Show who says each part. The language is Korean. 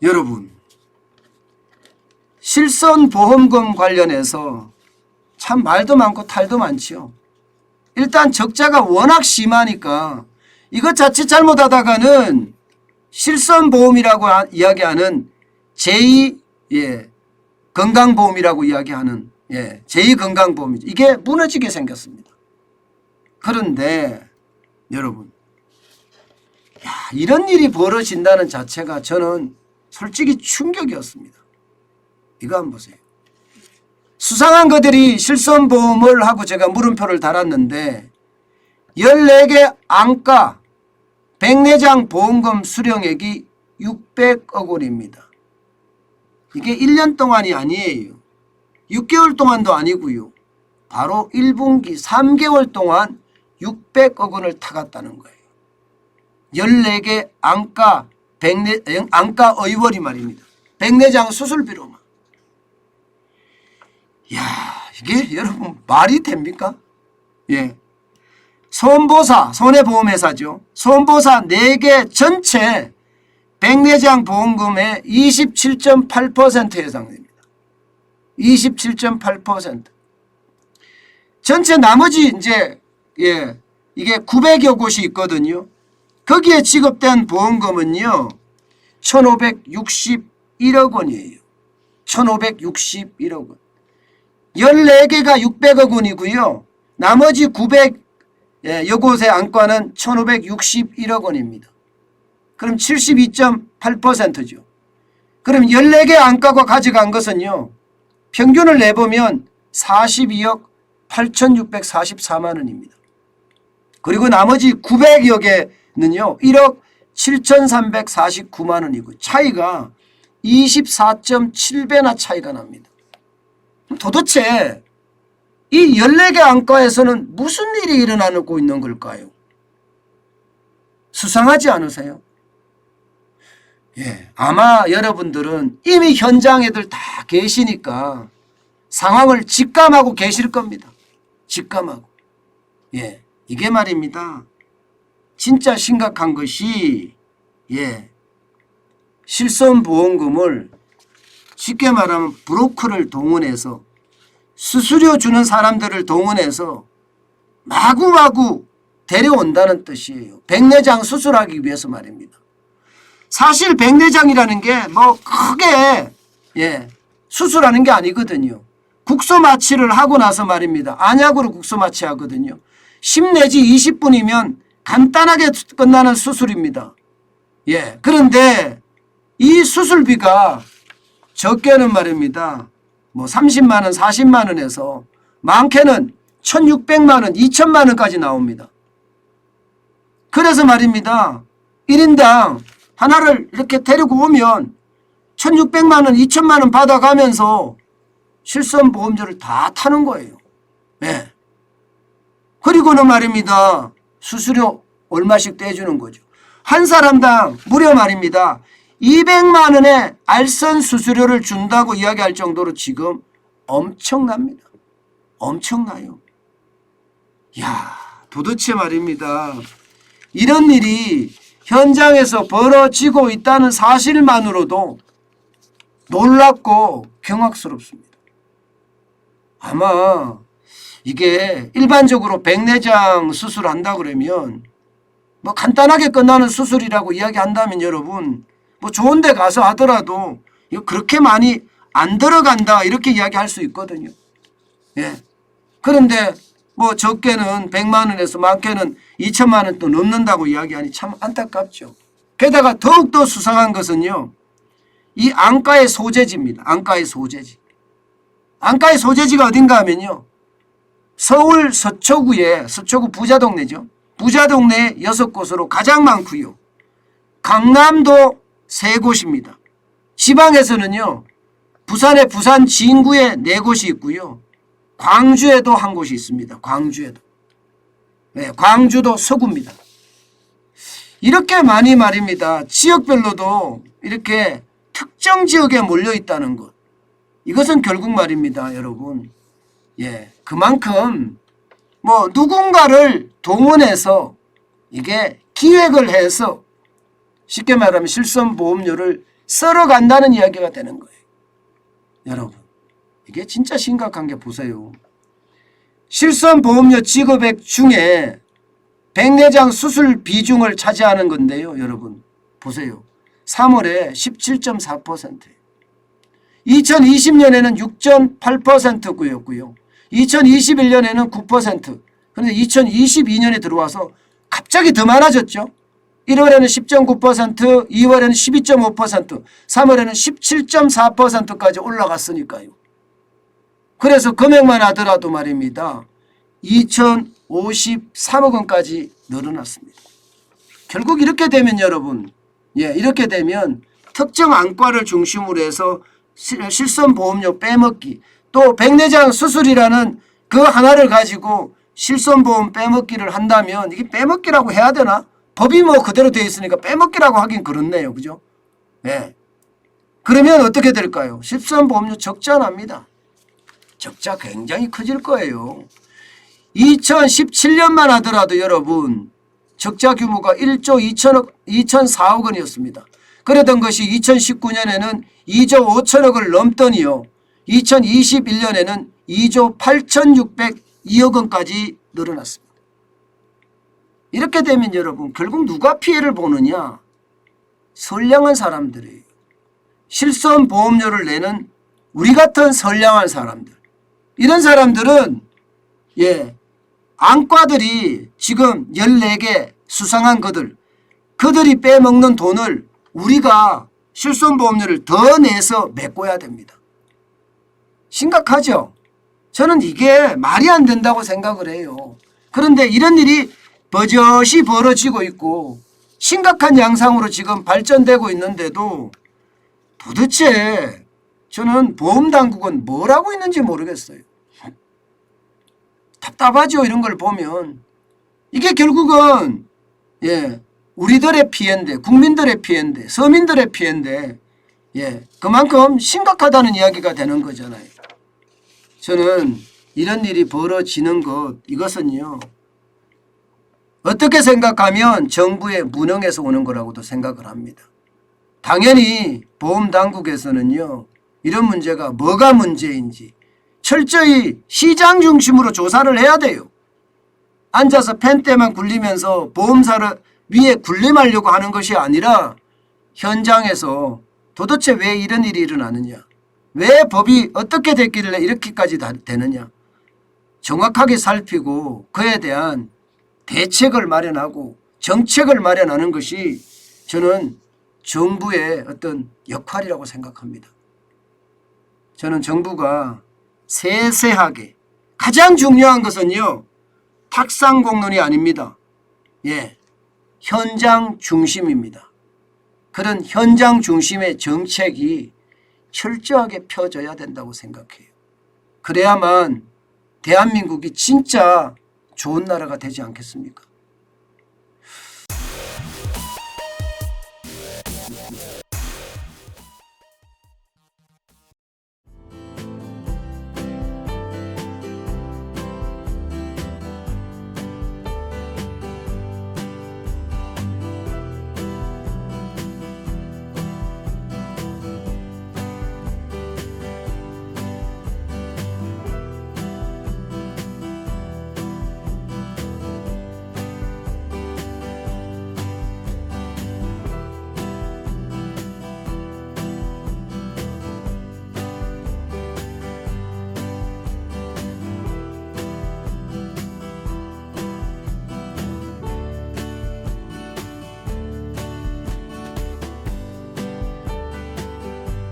Speaker 1: 여러분, 실손보험금 관련해서 참 말도 많고 탈도 많지요. 일단 적자가 워낙 심하니까 이것 자칫 잘못하다가는 실손보험이라고 이야기하는 제2 건강보험이라고 이야기하는 제2건강보험 이게 무너지게 생겼습니다. 그런데 여러분, 이런 일이 벌어진다는 자체가 저는 솔직히 충격이었습니다. 이거 한번 보세요. 수상한 것들이 실손보험을 하고 제가 물음표를 달았는데 14개 안가 104장 보험금 수령액이 600억 원입니다. 이게 1년 동안이 아니에요. 6개월 동안도 아니고요. 바로 1분기 3개월 동안 600억 원을 타갔다는 거예요. 14개 안가 의원이 말입니다. 104장 수술비로만. 이야, 이게 여러분 말이 됩니까? 예. 손보사, 손해보험회사죠. 손보사 4개 전체 104장 보험금의 27.8% 해당됩니다. 27.8%. 전체 나머지 이제 이게 900여 곳이 있거든요. 거기에 지급된 보험금은요. 1561억 원이에요. 1561억 원. 14개가 600억 원이고요. 나머지 900여 곳의 안과는 1561억 원입니다. 그럼 72.8%죠. 그럼 14개 안과가 가져간 것은요. 평균을 내보면 42억 8,644만 원입니다. 그리고 나머지 900여 개는요. 1억 7,349만 원이고 차이가 24.7배나 차이가 납니다. 도대체 이 14개 안과에서는 무슨 일이 일어나고 있는 걸까요? 수상하지 않으세요? 예, 아마 여러분들은 이미 현장에들 다 계시니까 상황을 직감하고 계실 겁니다. 직감하고. 예, 이게 말입니다. 진짜 심각한 것이 실손보험금을 쉽게 말하면 브로커를 동원해서 수수료 주는 사람들을 동원해서 마구마구 데려온다는 뜻이에요. 백내장 수술하기 위해서 말입니다. 사실 백내장이라는 게 뭐 크게 수술하는 게 아니거든요. 국소 마취를 하고 나서 말입니다. 안약으로 국소 마취하거든요. 10 내지 20분이면 간단하게 끝나는 수술입니다. 그런데 이 수술비가 적게는 말입니다. 뭐 30만 원, 40만 원에서 많게는 1,600만 원, 2천만 원까지 나옵니다. 그래서 말입니다. 1인당 하나를 이렇게 데리고 오면 1,600만 원, 2천만 원 받아가면서 실손보험료를 다 타는 거예요. 그리고는 말입니다. 수수료 얼마씩 떼주는 거죠. 한 사람당 무려 말입니다. 200만 원의 알선 수수료를 준다고 이야기할 정도로 지금 엄청납니다. 엄청나요. 야, 도대체 말입니다. 이런 일이 현장에서 벌어지고 있다는 사실만으로도 놀랍고 경악스럽습니다. 아마 이게 일반적으로 백내장 수술한다 그러면 뭐 간단하게 끝나는 수술이라고 이야기한다면 여러분 뭐 좋은 데 가서 하더라도 이거 그렇게 많이 안 들어간다 이렇게 이야기할 수 있거든요. 그런데 뭐 적게는 100만 원에서 많게는 2천만 원 또 넘는다고 이야기하니 참 안타깝죠. 게다가 더욱더 수상한 것은요. 이 안과의 소재지입니다. 안과의 소재지. 안과의 소재지가 어딘가 하면요. 서울 서초구에 서초구 부자동네죠. 부자동네 6곳으로 가장 많고요. 강남도 3곳입니다. 지방에서는요. 부산의 부산 진구에 4곳이 있고요. 광주에도 한 곳이 있습니다. 광주에도. 광주도 서구입니다. 이렇게 많이 말입니다. 지역별로도 이렇게 특정 지역에 몰려 있다는 것. 이것은 결국 말입니다. 여러분. 그만큼 뭐 누군가를 동원해서 이게 기획을 해서 쉽게 말하면 실손보험료를 썰어간다는 이야기가 되는 거예요. 여러분, 이게 진짜 심각한 게 보세요. 실손보험료 지급액 중에 백내장 수술 비중을 차지하는 건데요. 여러분 보세요. 3월에 17.4%예요. 2020년에는 6.8%였고요. 2021년에는 9%. 그런데 2022년에 들어와서 갑자기 더 많아졌죠. 1월에는 10.9%, 2월에는 12.5%, 3월에는 17.4%까지 올라갔으니까요. 그래서 금액만 하더라도 말입니다. 2,053억 원까지 늘어났습니다. 결국 이렇게 되면 여러분, 이렇게 되면 특정 안과를 중심으로 해서 실손보험료 빼먹기, 또 백내장 수술이라는 그 하나를 가지고 실손보험 빼먹기를 한다면 이게 빼먹기라고 해야 되나? 법이 뭐 그대로 되어 있으니까 빼먹기라고 하긴 그렇네요. 그죠? 그러면 어떻게 될까요? 실손보험료 적자 납니다. 적자 굉장히 커질 거예요. 2017년만 하더라도 여러분 적자 규모가 1조 2,004억 원이었습니다. 그러던 것이 2019년에는 2조 5천억을 넘더니요. 2021년에는 2조 8,602억 원까지 늘어났습니다. 이렇게 되면 여러분 결국 누가 피해를 보느냐? 선량한 사람들이에요. 실손보험료를 내는 우리 같은 선량한 사람들. 이런 사람들은 안과들이 지금 14개 수상한 그들이 빼먹는 돈을 우리가 실손보험료를 더 내서 메꿔야 됩니다. 심각하죠? 저는 이게 말이 안 된다고 생각을 해요. 그런데 이런 일이 버젓이 벌어지고 있고 심각한 양상으로 지금 발전되고 있는데도 도대체 저는 보험당국은 뭘 하고 있는지 모르겠어요. 답답하죠. 이런 걸 보면. 이게 결국은 우리들의 피해인데, 국민들의 피해인데, 서민들의 피해인데 그만큼 심각하다는 이야기가 되는 거잖아요. 저는 이런 일이 벌어지는 이것은요. 어떻게 생각하면 정부의 무능에서 오는 거라고도 생각을 합니다. 당연히 보험당국에서는요. 이런 문제가 뭐가 문제인지 철저히 시장 중심으로 조사를 해야 돼요. 앉아서 펜대만 굴리면서 보험사를 위에 군림하려고 하는 것이 아니라 현장에서 도대체 왜 이런 일이 일어나느냐, 왜 법이 어떻게 됐길래 이렇게까지 되느냐 정확하게 살피고 그에 대한 대책을 마련하고 정책을 마련하는 것이 저는 정부의 어떤 역할이라고 생각합니다. 저는 정부가 세세하게 가장 중요한 것은요. 탁상공론이 아닙니다. 현장 중심입니다. 그런 현장 중심의 정책이 철저하게 펴져야 된다고 생각해요. 그래야만 대한민국이 진짜 좋은 나라가 되지 않겠습니까?